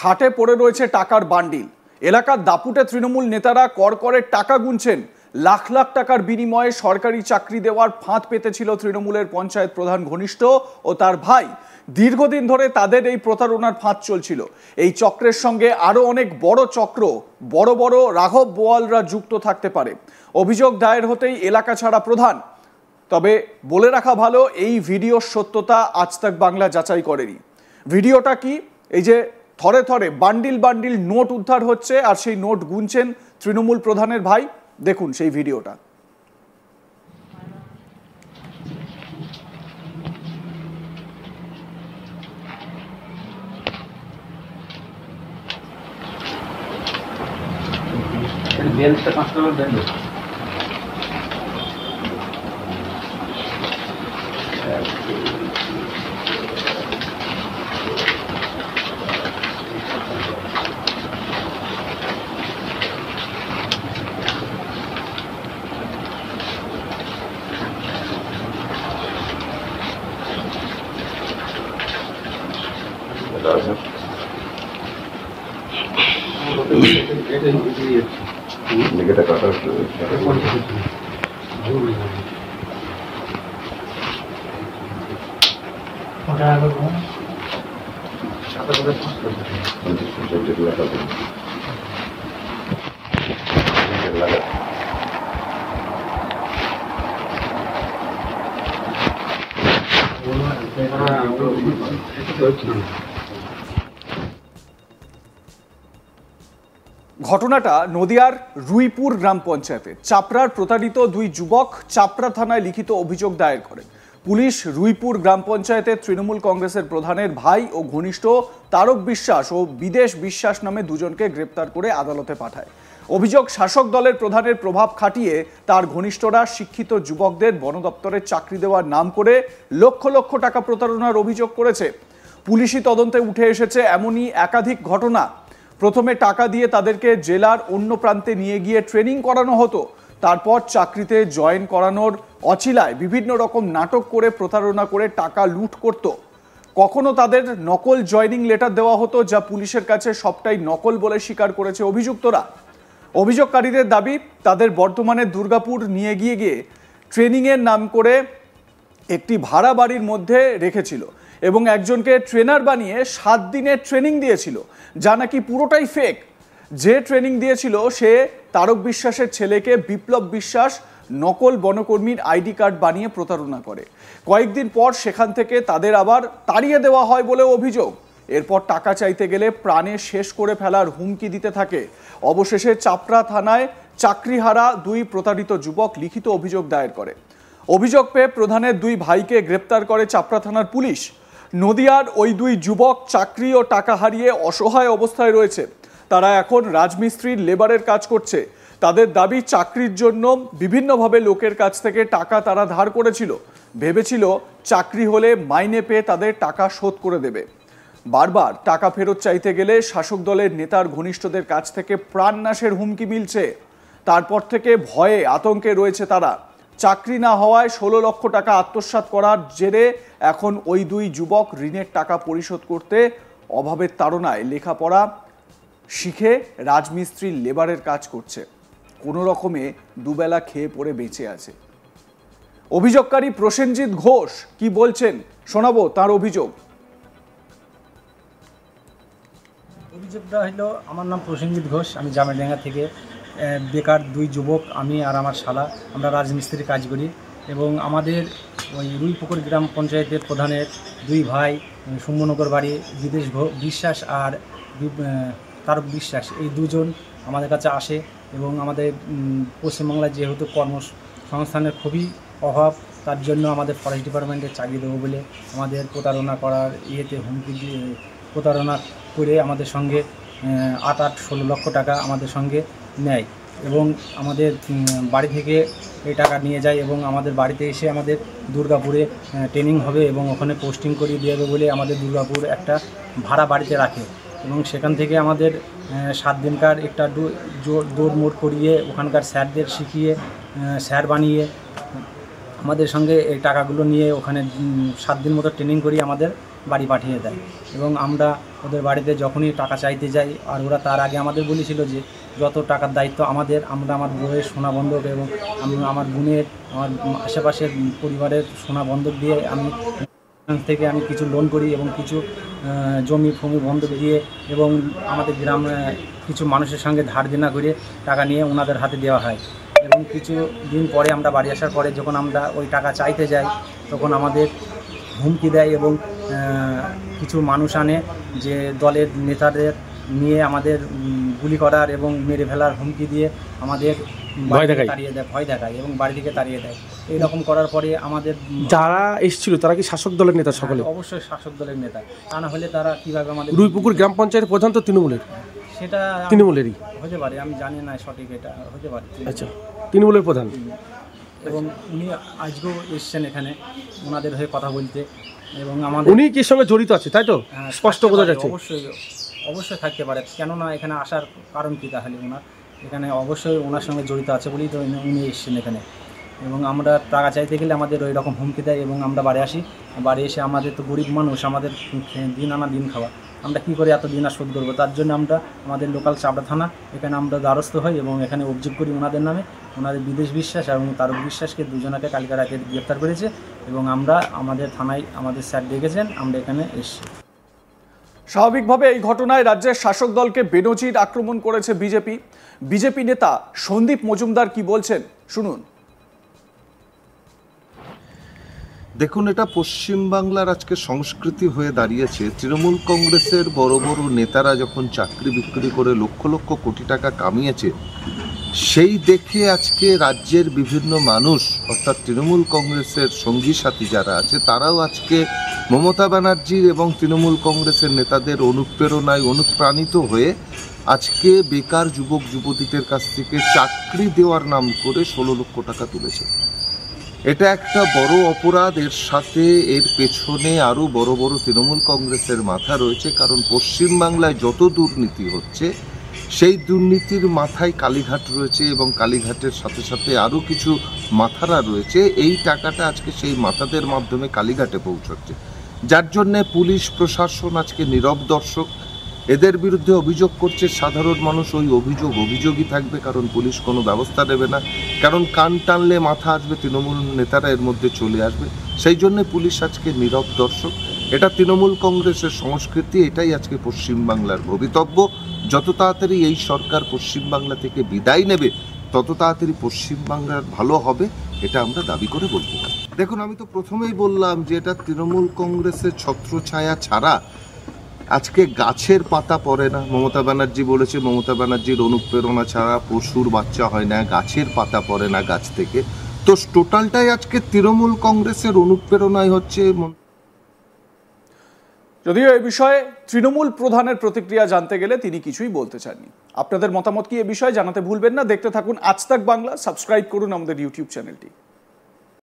খাটে পড়ে রয়েছে টাকার বান্ডিল। এলাকার দাপুটে তৃণমূল নেতারা করকরে টাকা গুনছেন। লাখ লাখ টাকার বিনিময়ে সরকারি চাকরি দেওয়ার ফাঁদ পেতেছিল তৃণমূলের পঞ্চায়েত প্রধান ঘনিষ্ঠ ও তার ভাই। দীর্ঘদিন ধরে তাদের এই প্রতারণার ফাঁদ চলছিল। এই চক্রের সঙ্গে আরো অনেক বড় চক্র, বড় বড় রাঘব বোয়ালরা যুক্ত থাকতে পারে। অভিযোগ দায়ের হতেই এলাকা ছাড়া প্রধান। তবে বলে রাখা ভালো, এই ভিডিওর সত্যতা আজ তাক বাংলা যাচাই করেনি। ভিডিওটা কি? এই যে থরে থরে বান্ডিল বান্ডিল নোট উদ্ধার হচ্ছে আর সেই নোট গুনছেন তৃণমূল প্রধানের ভাই। দেখুন সেই ভিডিওটা। ঘটনাটা নদিয়ার রুইপুর গ্রাম পঞ্চায়েতে। চাপড়ার প্রতারিত দুই যুবক চাপড়া থানায় লিখিত অভিযোগ দায়ের করে। পুলিশ রুইপুর গ্রাম পঞ্চায়েতে তৃণমূল কংগ্রেসের প্রধানের ভাই ও ঘনিষ্ঠ তারক বিশ্বাস ও বিদেশ বিশ্বাস নামে দুজনকে গ্রেপ্তার করে আদালতে পাঠায়। অভিযোগ, শাসক দলের প্রধানের প্রভাব খাটিয়ে তার ঘনিষ্ঠরা শিক্ষিত যুবকদের বন দপ্তরে চাকরি দেওয়ার নাম করে লক্ষ লক্ষ টাকা প্রতারণার অভিযোগ করেছে। পুলিশি তদন্তে উঠে এসেছে এমনই একাধিক ঘটনা। প্রথমে টাকা দিয়ে তাদেরকে জেলার অন্য প্রান্তে নিয়ে গিয়ে ট্রেনিং করানো হতো, তারপর চাকরিতে জয়েন করানোর অছিলায় বিভিন্ন রকম নাটক করে প্রতারণা করে টাকা লুট করত। কখনো তাদের নকল জয়েনিং লেটার দেওয়া হতো, যা পুলিশের কাছে সবটাই নকল বলে স্বীকার করেছে অভিযুক্তরা। অভিযোগকারীদের দাবি, তাদের বর্ধমানের দুর্গাপুর নিয়ে গিয়ে ট্রেনিংয়ের নাম করে একটি ভাড়া বাড়ির মধ্যে রেখেছিল এবং একজনকে ট্রেনার বানিয়ে 7 দিনের ট্রেনিং দিয়েছিল, যা নাকি পুরোটাই ফেক। যে ট্রেনিং দিয়েছিল সে তারক বিশ্বাসের ছেলেকে বিপ্লব বিশ্বাস নকল বনকর্মীর আইডি কার্ড বানিয়ে প্রতারণা করে। কয়েকদিন পর সেখান থেকে তাদের আবার তাড়িয়ে দেওয়া হয় বলে অভিযোগ। এরপর টাকা চাইতে গেলে প্রাণে শেষ করে ফেলার হুমকি দিতে থাকে। অবশেষে চাপড়া থানায় চাকরিহারা দুই প্রতারিত যুবক লিখিত অভিযোগ দায়ের করে। অভিযোগ পেয়ে প্রধানের দুই ভাইকে গ্রেপ্তার করে চাপড়া থানার পুলিশ। নদিয়ার ওই দুই যুবক চাকরি ও টাকা হারিয়ে অসহায় অবস্থায় রয়েছে। তারা এখন রাজমিস্ত্রির লেবারের কাজ করছে। তাদের দাবি, চাকরির জন্য বিভিন্নভাবে লোকের কাছ থেকে টাকা তারা ধার করেছিল। ভেবেছিল চাকরি হলে মাইনে পেয়ে তাদের টাকা শোধ করে দেবে। বারবার টাকা ফেরত চাইতে গেলে শাসক দলের নেতার ঘনিষ্ঠদের কাছ থেকে প্রাণনাশের হুমকি মিলছে। তারপর থেকে ভয়ে আতঙ্কে রয়েছে তারা। চাকরি না হওয়ায় 16 লক্ষ টাকা আত্মসাৎ করার জেরে এখন ওই দুই যুবক ঋণের টাকা পরিশোধ করতে অভাবের তাড়নায় লেখাপড়া শিখে রাজমিস্ত্রির লেবারের কাজ করছে। কোনো রকমে দুবেলা খেয়ে পড়ে বেঁচে আছে। অভিযোগকারী প্রসেনজিৎ ঘোষ কি বলছেন শোনাবো তার অভিযোগ। অভিযোগটা হলো, আমার নাম প্রসেনজিৎ ঘোষ, আমি জামাইডাঙ্গা থেকে বেকার দুই যুবক, আমি আর আমার শালা, আমরা রাজমিস্ত্রির কাজ করি এবং আমাদের ওই রুইপুকুর গ্রাম পঞ্চায়েতের প্রধানের দুই ভাই, সুম্বনগর বাড়ি বিদেশ বিশ্বাস আর তারক বিশ্বাস, এই দুজন আমাদের কাছে আসে এবং আমাদের পশ্চিমবাংলায় যেহেতু কর্মসংস্থানের খুবই অভাব, তার জন্য আমাদের ফরেস্ট ডিপার্টমেন্টে চাকরি দেবো বলে আমাদের প্রতারণা করার হুমকি দিয়ে প্রতারণা করে আমাদের সঙ্গে 8-16 লক্ষ টাকা আমাদের সঙ্গে নেয় এবং আমাদের বাড়ি থেকে এই টাকা নিয়ে যায় এবং আমাদের বাড়িতে এসে আমাদের দুর্গাপুরে ট্রেনিং হবে এবং ওখানে পোস্টিং করিয়ে দেবে বলে আমাদের দুর্গাপুর একটা ভাড়া বাড়িতে রাখে এবং সেখান থেকে আমাদের 7 দিনকার একটা দৌড় মোড় করিয়ে ওখানকার স্যারদের শিখিয়ে স্যার বানিয়ে আমাদের সঙ্গে এই টাকাগুলো নিয়ে ওখানে 7 দিন মতো ট্রেনিং করিয়ে আমাদের বাড়ি পাঠিয়ে দেয় এবং আমরা ওদের বাড়িতে যখনই টাকা চাইতে যাই, আর ওরা তার আগে আমাদের বলেছিল যে যত টাকার দায়িত্ব আমাদের, আমরা আমার বউয়ের সোনা বন্ধক এবং আমার বোনের, আমার আশেপাশের পরিবারের সোনা বন্ধক দিয়ে আমি থেকে আমি কিছু লোন করি এবং কিছু জমি ফমি বন্ধক দিয়ে এবং আমাদের গ্রামে কিছু মানুষের সঙ্গে ধার দেনা করে টাকা নিয়ে ওনাদের হাতে দেওয়া হয়। এবং কিছু দিন পরে আমরা বাড়ি আসার পরে যখন আমরা ওই টাকা চাইতে যাই তখন আমাদের হুমকি দেয় এবং কিছু মানুষ আনে যে দলের নেতাদের নিয়ে আমাদের গুলি করার এবং মেরে ফেলার হুমকি দিয়ে আমাদের ভয় দেখায় এবং বাড়ি থেকে তাড়িয়ে দেয়। এইরকম করার পরে আমাদের যারা এসেছিল তারা কি শাসক দলের নেতা? সকলে অবশ্যই শাসক দলের নেতা, তা না হলে তারা কীভাবে আমাদের রুইপুকুর গ্রাম পঞ্চায়েতের প্রধান তো তৃণমূলের, সেটা তৃণমূলেরই হতে পারে, আমি জানি না সঠিক, এটা হতে পারে। আচ্ছা, তৃণমূলের প্রধান। এবং উনি আজকেও এসছেন এখানে ওনাদের হয়ে কথা বলতে এবং আমাদের উনি কি সঙ্গে জড়িত আছে তাই তো স্পষ্ট বোঝা যাচ্ছে? অবশ্যই থাকতে পারে, কেননা এখানে আসার কারণ কী তাহলে? ওনার এখানে অবশ্যই ওনার সঙ্গে জড়িত আছে বলেই তো উনি এসছেন এখানে। এবং আমরা টাকা চাইতে গেলে আমাদের ওই রকম হুমকি দেয় এবং আমরা বাড়ি আসি, বাড়ি এসে আমাদের তো গরিব মানুষ, আমাদের দিন আনা দিন খাওয়া, আমরা কী করে এত দিন আর শোধ করবো? তার জন্য আমরা আমাদের লোকাল চাপড়া থানা এখানে আমরা দ্বারস্থ হই এবং এখানে অভিযোগ করি ওনাদের নামে। ওনাদের বিদেশ বিশ্বাস এবং তারক বিশ্বাসকে দুজনাকে কালকে রাতে গ্রেপ্তার করেছে এবং আমরা আমাদের থানায় আমাদের স্যার ডেকেছেন, আমরা এখানে এসেছি। স্বাভাবিকভাবে এই ঘটনায় রাজ্যের শাসক দলকে বেনজির আক্রমণ করেছে বিজেপি নেতা সন্দীপ মজুমদার কি বলছেন শুনুন। দেখুন, এটা পশ্চিমবাংলার আজকে সংস্কৃতি হয়ে দাঁড়িয়েছে। তৃণমূল কংগ্রেসের বড় বড় নেতারা যখন চাকরি বিক্রি করে লক্ষ লক্ষ কোটি টাকা কামিয়েছে, সেই দেখে আজকে রাজ্যের বিভিন্ন মানুষ অর্থাৎ তৃণমূল কংগ্রেসের সঙ্গী সাথী যারা আছে তারাও আজকে মমতা ব্যানার্জির এবং তৃণমূল কংগ্রেসের নেতাদের অনুপ্রেরণায় অনুপ্রাণিত হয়ে আজকে বেকার যুবক যুবতীদের কাছ থেকে চাকরি দেওয়ার নাম করে 16 লক্ষ টাকা তুলেছে। এটা একটা বড় অপরাধ। এর সাথে এর পেছনে আরও বড় বড় তৃণমূল কংগ্রেসের মাথা রয়েছে, কারণ পশ্চিমবাংলায় যত দুর্নীতি হচ্ছে সেই দুর্নীতির মাথায় কালীঘাট রয়েছে এবং কালীঘাটের সাথে সাথে আরও কিছু মাথারা রয়েছে। এই টাকাটা আজকে সেই মাথাদের মাধ্যমে কালীঘাটে পৌঁছচ্ছে, যার জন্যে পুলিশ প্রশাসন আজকে নীরব দর্শক। এদের বিরুদ্ধে অভিযোগ করছে সাধারণ মানুষ, ওই অভিযোগই থাকবে, কারণ পুলিশ কোনো ব্যবস্থা নেবে না, কারণ কান টানলে মাথা আসবে, তৃণমূল নেতারা এর মধ্যে চলে আসবে। সেই জন্য পুলিশ আজকে নীরব দর্শক। এটা তৃণমূল কংগ্রেসের সংস্কৃতি, এটাই আজকে পশ্চিমবাংলার ভবিতব্য। যত তাড়াতাড়ি এই সরকার পশ্চিমবাংলা থেকে বিদায় নেবে তত তাড়াতাড়ি পশ্চিমবাংলার ভালো হবে, এটা আমরা দাবি করে বলতে পারি। দেখুন, আমি তো প্রথমেই বললাম যে এটা তৃণমূল কংগ্রেসের ছত্রছায়া ছাড়া আজকে গাছের পাতা পড়ে না। মমতা ব্যানার্জি বলেছে মমতা ব্যানার্জির অনুপ্রেরণা ছাড়া পশুর বাচ্চা হয় না, গাছের পাতা পড়ে না গাছ থেকে। তো টোটালটাই আজকে তৃণমূল কংগ্রেসের অনুপ্রেরণায় হচ্ছে। যদিও এই বিষয়ে তৃণমূল প্রধানের প্রতিক্রিয়া জানতে গেলে তিনি কিছুই বলতে চাননি। আপনাদের মতামত কি এ বিষয়ে জানাতে ভুলবেন না। দেখতে থাকুন আজ তাক বাংলা, সাবস্ক্রাইব করুন আমাদের ইউটিউব চ্যানেলটি।